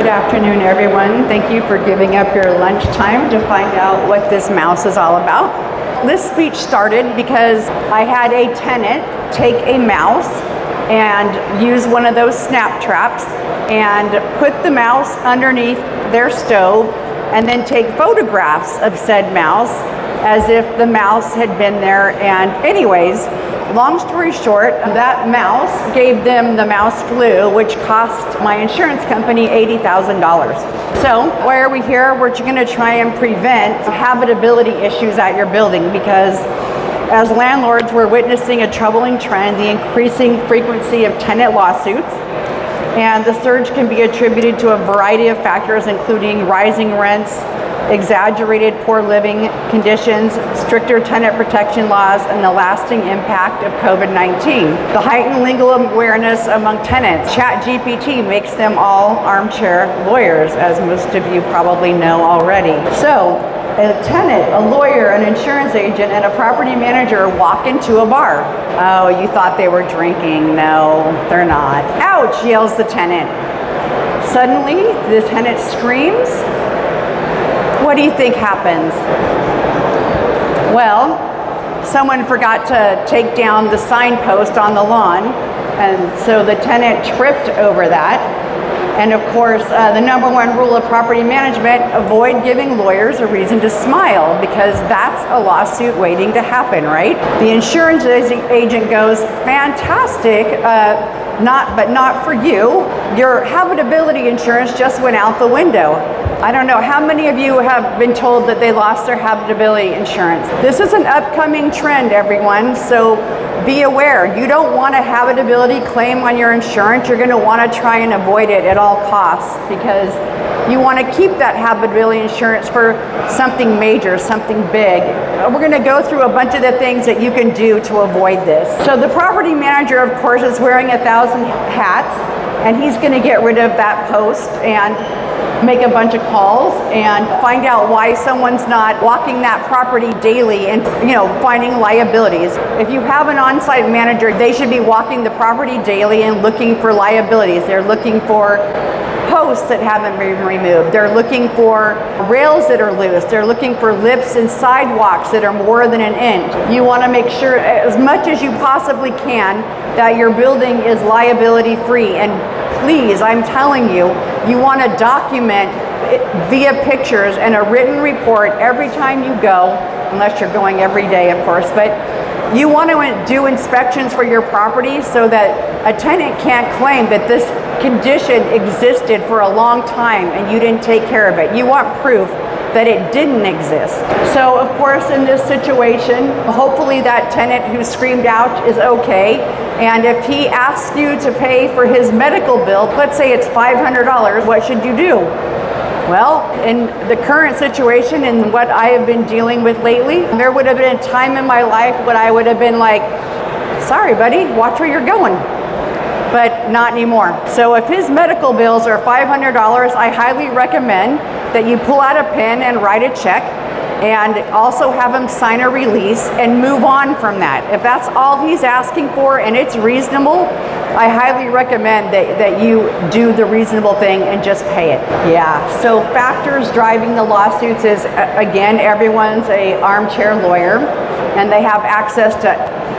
Good afternoon, everyone. Thank you for giving up your lunchtime to find out what this mouse is all about. This speech started because I had a tenant take a mouse and use one of those snap traps and put the mouse underneath their stove and then take photographs of said mouse as if the mouse had been there. And anyways, long story short, that mouse gave them the mouse flu, which cost my insurance company $80,000. So why are we here? We're going to try and prevent habitability issues at your building, because as landlords, we're witnessing a troubling trend, the increasing frequency of tenant lawsuits. And the surge can be attributed to a variety of factors, including rising rents, exaggerated poor living conditions, stricter tenant protection laws, and the lasting impact of COVID-19. The heightened legal awareness among tenants. ChatGPT makes them all armchair lawyers, as most of you probably know already. So, a tenant, a lawyer, an insurance agent, and a property manager walk into a bar. Oh, you thought they were drinking. No, they're not. Ouch, yells the tenant. Suddenly, the tenant screams. What do you think happens? Well, someone forgot to take down the signpost on the lawn, and so the tenant tripped over that. And of course, the number one rule of property management, avoid giving lawyers a reason to smile, because that's a lawsuit waiting to happen, right? The insurance agent goes, fantastic, but not for you. Your habitability insurance just went out the window. I don't know how many of you have been told that they lost their habitability insurance. This is an upcoming trend, everyone, so be aware. You don't want a habitability claim on your insurance. You're going to want to try and avoid it at all costs, because you want to keep that habitability insurance for something major, something big. We're going to go through a bunch of the things that you can do to avoid this. So the property manager, of course, is wearing 1,000 hats, and he's going to get rid of that post and make a bunch of calls and find out why someone's not walking that property daily and, finding liabilities. If you have an on-site manager, they should be walking the property daily and looking for liabilities. They're looking for posts that haven't been removed. They're looking for rails that are loose. They're looking for lips and sidewalks that are more than an inch. You want to make sure, as much as you possibly can, that your building is liability free. And please, I'm telling you, you want to document it via pictures and a written report every time you go, unless you're going every day, of course, but you want to do inspections for your property so that a tenant can't claim that this condition existed for a long time and you didn't take care of it. You want proof that it didn't exist. So of course, in this situation, hopefully that tenant who screamed out is okay. And if he asks you to pay for his medical bill, let's say it's $500, what should you do? Well, in the current situation and what I have been dealing with lately, there would have been a time in my life when I would have been like, sorry buddy, watch where you're going. But not anymore. So if his medical bills are $500, I highly recommend that you pull out a pen and write a check, and also have him sign a release and move on from that. If that's all he's asking for and it's reasonable, I highly recommend that you do the reasonable thing and just pay it. Yeah, so factors driving the lawsuits is, again, everyone's an armchair lawyer and they have access to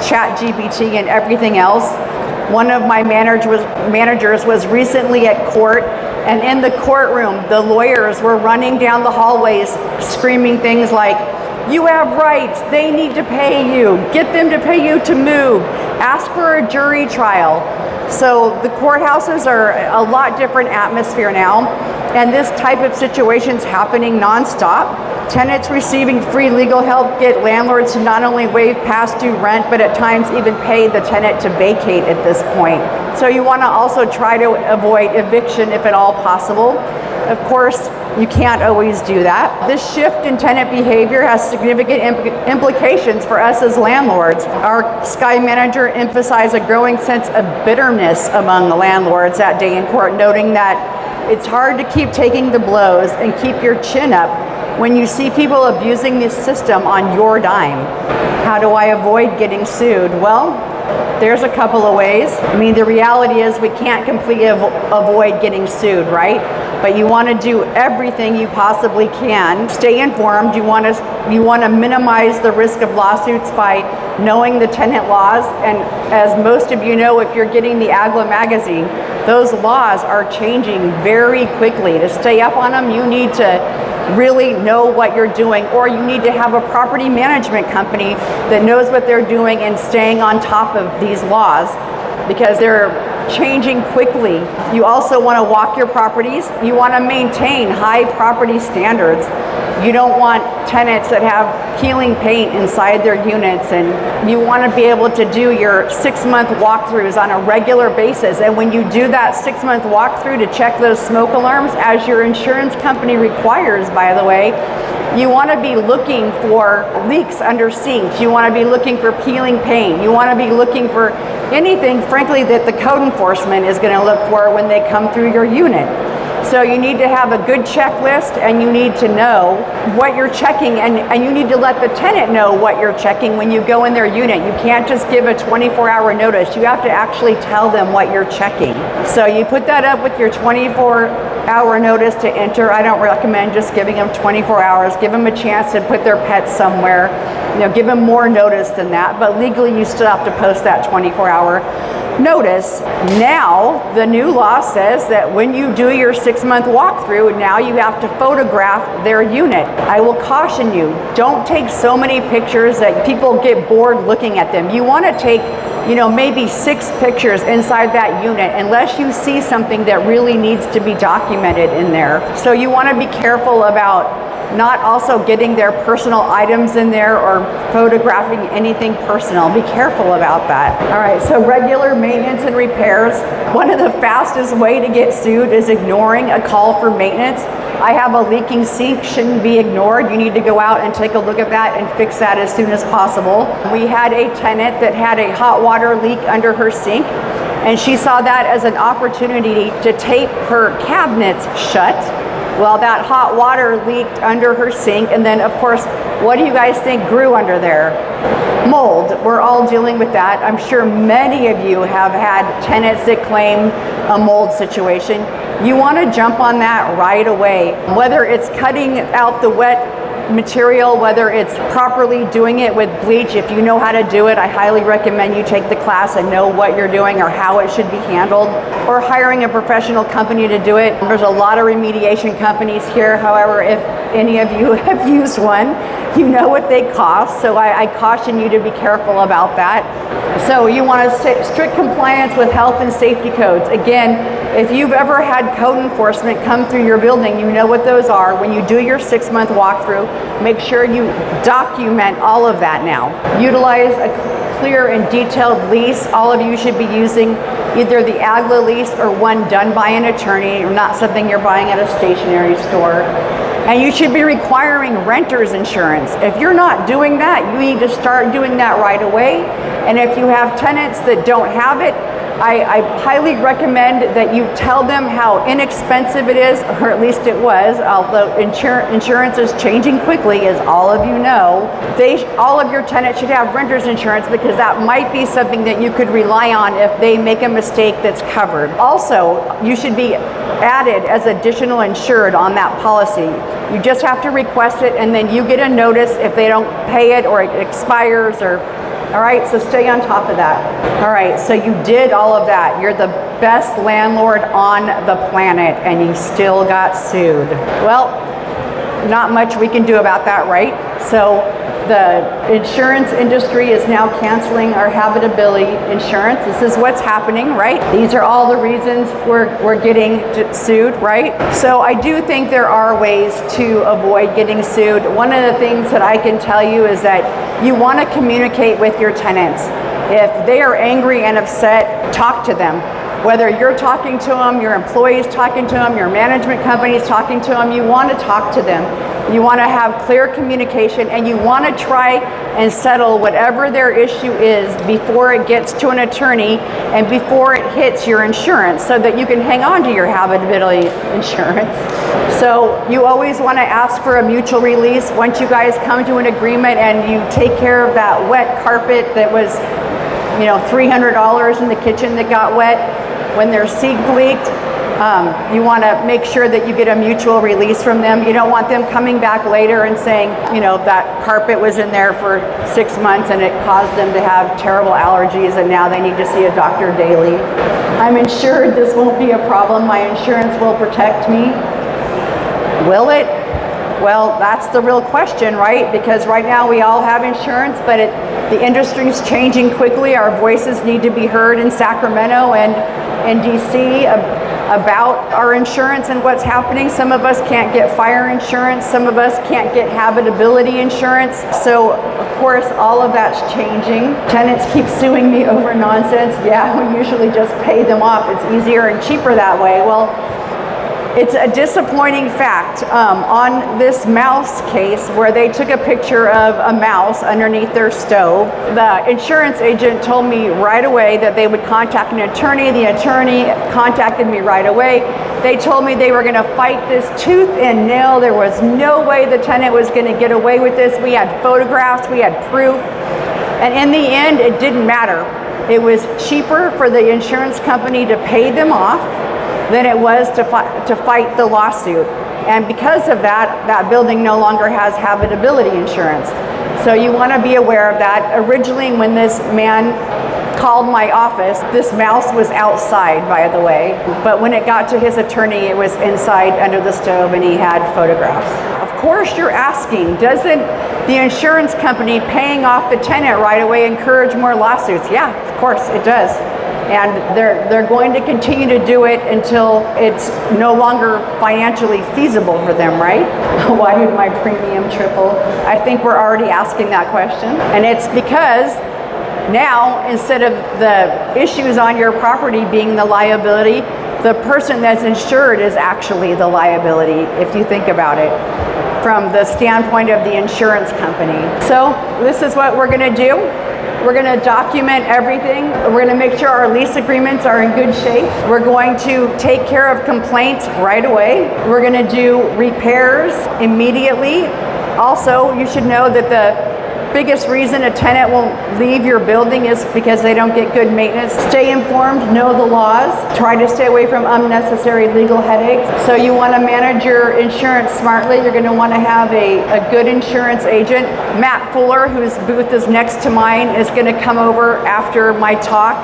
ChatGPT and everything else. One of my managers was recently at court, and in the courtroom, the lawyers were running down the hallways screaming things like, you have rights, they need to pay you, get them to pay you to move, ask for a jury trial. So the courthouses are a lot different atmosphere now, and this type of situation's happening nonstop. Tenants receiving free legal help get landlords to not only waive past due rent, but at times even pay the tenant to vacate at this point. So you want to also try to avoid eviction if at all possible. Of course, you can't always do that. This shift in tenant behavior has significant implications for us as landlords. Our Sky manager emphasized a growing sense of bitterness among the landlords that day in court, noting that it's hard to keep taking the blows and keep your chin up when you see people abusing this system on your dime. How do I avoid getting sued? Well, there's a couple of ways. I mean, the reality is we can't completely avoid getting sued, right? but you want to do everything you possibly can. Stay informed. You want to minimize the risk of lawsuits by knowing the tenant laws. And as most of you know, if you're getting the AGLA magazine, those laws are changing very quickly. To stay up on them, you need to really know what you're doing, or you need to have a property management company that knows what they're doing and staying on top of these laws, because they're changing quickly. You also want to walk your properties. You want to maintain high property standards. You don't want tenants that have peeling paint inside their units, and you want to be able to do your 6-month walkthroughs on a regular basis. And when you do that 6-month walkthrough to check those smoke alarms, as your insurance company requires, by the way, you want to be looking for leaks under sinks. You want to be looking for peeling paint. You want to be looking for anything, frankly, that the code enforcement is going to look for when they come through your unit. So you need to have a good checklist, and you need to know what you're checking, and you need to let the tenant know what you're checking when you go in their unit. You can't just give a 24-hour notice. You have to actually tell them what you're checking. So you put that up with your 24-hour notice to enter. I don't recommend just giving them 24 hours. Give them a chance to put their pets somewhere. Give them more notice than that, but legally you still have to post that 24-hour notice. Now, the new law says that when you do your 6-month walkthrough, now you have to photograph their unit. I will caution you, don't take so many pictures that people get bored looking at them. You want to take, maybe 6 pictures inside that unit, unless you see something that really needs to be documented in there. So you want to be careful about not also getting their personal items in there or photographing anything personal. Be careful about that. All right, so regular maintenance and repairs. One of the fastest way to get sued is ignoring a call for maintenance. I have a leaking sink, shouldn't be ignored. You need to go out and take a look at that and fix that as soon as possible. We had a tenant that had a hot water leak under her sink, and she saw that as an opportunity to tape her cabinets shut. Well, that hot water leaked under her sink, and then of course, what do you guys think grew under there? Mold. We're all dealing with that. I'm sure many of you have had tenants that claim a mold situation. You want to jump on that right away. Whether it's cutting out the wet material, whether it's properly doing it with bleach. If you know how to do it, I highly recommend you take the class and know what you're doing or how it should be handled, or hiring a professional company to do it. There's a lot of remediation companies here. However, if any of you have used one, you know what they cost. So I caution you to be careful about that. So you want to stay strict compliance with health and safety codes. Again, if you've ever had code enforcement come through your building, you know what those are. When you do your 6-month walkthrough, make sure you document all of that now. Utilize a clear and detailed lease. All of you should be using either the AGLA lease or one done by an attorney, or not something you're buying at a stationery store. And you should be requiring renter's insurance. If you're not doing that, you need to start doing that right away. And if you have tenants that don't have it, I highly recommend that you tell them how inexpensive it is, or at least it was, although insurance is changing quickly, as all of you know. All of your tenants should have renter's insurance, because that might be something that you could rely on if they make a mistake that's covered. Also, you should be added as additional insured on that policy. You just have to request it, and then you get a notice if they don't pay it or it expires, or all right, so stay on top of that. All right, so you did all of that. You're the best landlord on the planet, and you still got sued. Well, not much we can do about that, right? So the insurance industry is now canceling our habitability insurance. This is what's happening, right? These are all the reasons we're getting sued, right? So I do think there are ways to avoid getting sued. One of the things that I can tell you is that you want to communicate with your tenants. If they are angry and upset, talk to them. Whether you're talking to them, your employees talking to them, your management company is talking to them, you want to talk to them. You want to have clear communication, and you want to try and settle whatever their issue is before it gets to an attorney and before it hits your insurance, so that you can hang on to your habitability insurance. So you always want to ask for a mutual release. Once you guys come to an agreement and you take care of that wet carpet that was, $300 in the kitchen that got wet, when their sink leaked, You want to make sure that you get a mutual release from them. You don't want them coming back later and saying, that carpet was in there for 6 months and it caused them to have terrible allergies and now they need to see a doctor daily. I'm insured, this won't be a problem. My insurance will protect me. Will it? Well, that's the real question, right? Because right now we all have insurance, but the industry is changing quickly. Our voices need to be heard in Sacramento and in DC about our insurance and what's happening. Some of us can't get fire insurance. Some of us can't get habitability insurance. So, of course, all of that's changing. Tenants keep suing me over nonsense. Yeah, we usually just pay them off. It's easier and cheaper that way. Well, it's a disappointing fact on this mouse case where they took a picture of a mouse underneath their stove. The insurance agent told me right away that they would contact an attorney. The attorney contacted me right away. They told me they were going to fight this tooth and nail. There was no way the tenant was going to get away with this. We had photographs, we had proof. And in the end, it didn't matter. It was cheaper for the insurance company to pay them off than it was to fight the lawsuit. And because of that, that building no longer has habitability insurance. So you want to be aware of that. Originally, when this man called my office, this mouse was outside, by the way. But when it got to his attorney, it was inside under the stove and he had photographs. Of course, you're asking, doesn't the insurance company paying off the tenant right away encourage more lawsuits? Yeah, of course it does. And they're going to continue to do it until it's no longer financially feasible for them, right? Why did my premium triple? I think we're already asking that question. And it's because now, instead of the issues on your property being the liability, the person that's insured is actually the liability, if you think about it from the standpoint of the insurance company. So this is what we're going to do. We're going to document everything. We're going to make sure our lease agreements are in good shape. We're going to take care of complaints right away. We're going to do repairs immediately. Also, you should know that the biggest reason a tenant won't leave your building is because they don't get good maintenance. Stay informed, know the laws, try to stay away from unnecessary legal headaches. So you want to manage your insurance smartly. You're going to want to have a good insurance agent. Matt Fuller, whose booth is next to mine, is going to come over after my talk.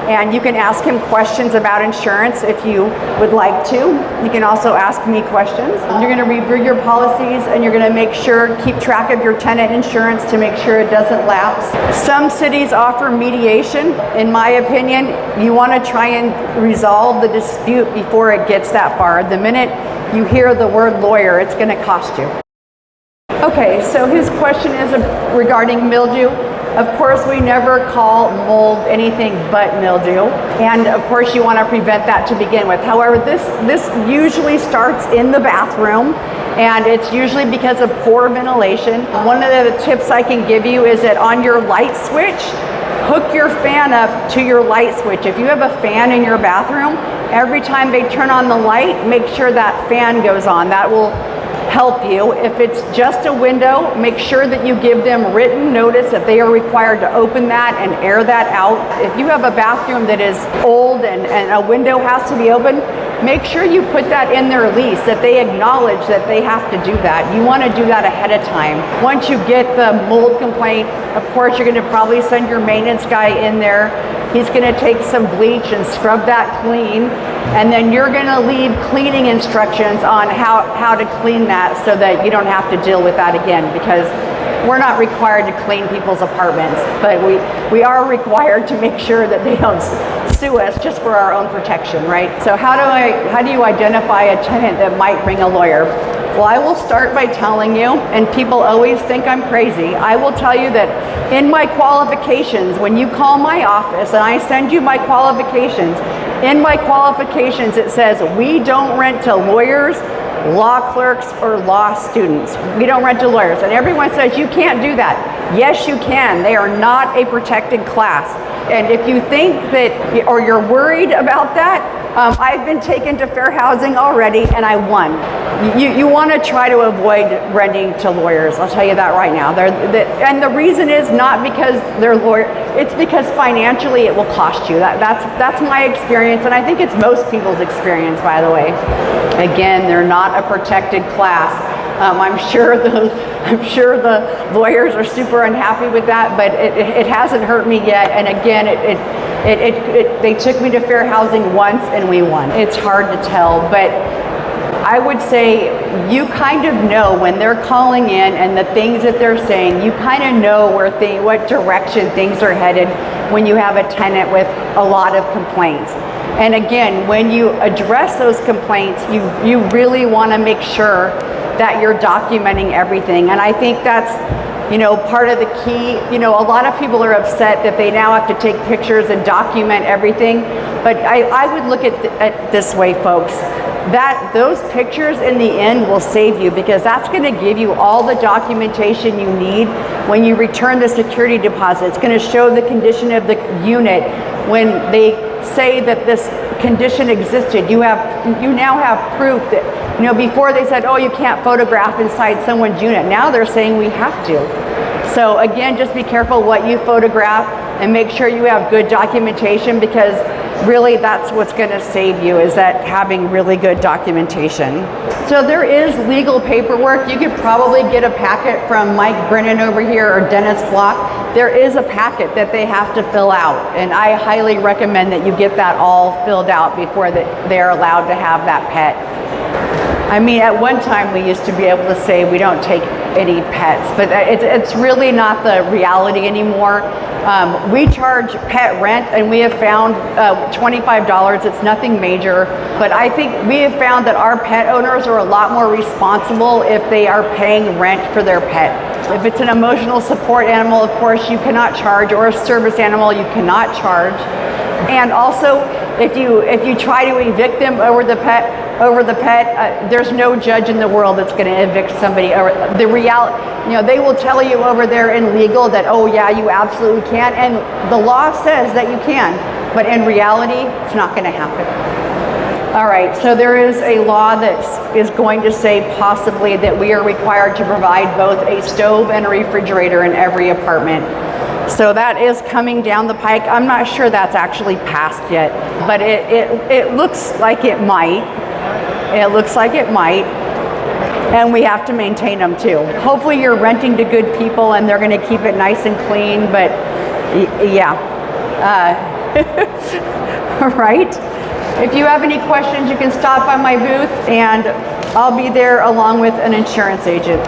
And you can ask him questions about insurance if you would like to. You can also ask me questions. You're going to review your policies and you're going to make sure, keep track of your tenant insurance to make sure it doesn't lapse. Some cities offer mediation. In my opinion, you want to try and resolve the dispute before it gets that far. The minute you hear the word lawyer, it's going to cost you. Okay, so his question is regarding mildew. Of course, we never call mold anything but mildew. And of course, you want to prevent that to begin with. However, this usually starts in the bathroom, and it's usually because of poor ventilation. One of the tips I can give you is that on your light switch, hook your fan up to your light switch. If you have a fan in your bathroom, every time they turn on the light, make sure that fan goes on. That will help you. If it's just a window, make sure that you give them written notice that they are required to open that and air that out. If you have a bathroom that is old and a window has to be open, make sure you put that in their lease, that they acknowledge that they have to do that. You want to do that ahead of time. Once you get the mold complaint, of course, you're going to probably send your maintenance guy in there. He's going to take some bleach and scrub that clean. And then you're going to leave cleaning instructions on how to clean that so that you don't have to deal with that again, because we're not required to clean people's apartments, but we are required to make sure that they don't sue us just for our own protection, right? So how do you identify a tenant that might bring a lawyer? Well, I will start by telling you, and people always think I'm crazy, I will tell you that in my qualifications, when you call my office and I send you my qualifications, in my qualifications it says we don't rent to lawyers, law clerks, or law students. We don't rent to lawyers. And everyone says you can't do that. Yes, you can. They are not a protected class. And if you think that, or you're worried about that, I've been taken to fair housing already and I won. You want to try to avoid renting to lawyers. I'll tell you that right now. And the reason is not because they're lawyers, it's because financially it will cost you. That's my experience, and I think it's most people's experience, by the way. Again, they're not a protected class. I'm sure the lawyers are super unhappy with that, but it hasn't hurt me yet. And again, they took me to fair housing once and we won. It's hard to tell, but I would say you kind of know when they're calling in and the things that they're saying, you kind of know what direction things are headed when you have a tenant with a lot of complaints. And again, when you address those complaints, you really want to make sure that you're documenting everything. And I think that's, part of the key. A lot of people are upset that they now have to take pictures and document everything. But I would look at it this way, folks. That those pictures in the end will save you, because that's going to give you all the documentation you need when you return the security deposit. It's going to show the condition of the unit. When they say that this condition existed, you now have proof that, before they said, oh, you can't photograph inside someone's unit. Now they're saying we have to. So again, just be careful what you photograph and make sure you have good documentation, because really that's what's going to save you, is that having really good documentation. So there is legal paperwork. You could probably get a packet from Mike Brennan over here or Dennis Block. There is a packet that they have to fill out, and I highly recommend that you get that all filled out before they're allowed to have that pet. I mean, at one time we used to be able to say we don't take any pets, but it's really not the reality anymore. We charge pet rent, and we have found $25. It's nothing major, but I think we have found that our pet owners are a lot more responsible if they are paying rent for their pet. If it's an emotional support animal, of course, you cannot charge, or a service animal, you cannot charge. And also, if you try to evict them over the pet, there's no judge in the world that's going to evict somebody. Or the reality, they will tell you over there in legal that, oh yeah, you absolutely can, and the law says that you can, but in reality, it's not going to happen. All right, so there is a law that is going to say possibly that we are required to provide both a stove and a refrigerator in every apartment. So that is coming down the pike. I'm not sure that's actually passed yet, but it looks like it might. It looks like it might. And we have to maintain them too. Hopefully you're renting to good people and they're going to keep it nice and clean, but yeah. All right. If you have any questions, you can stop by my booth and I'll be there along with an insurance agent.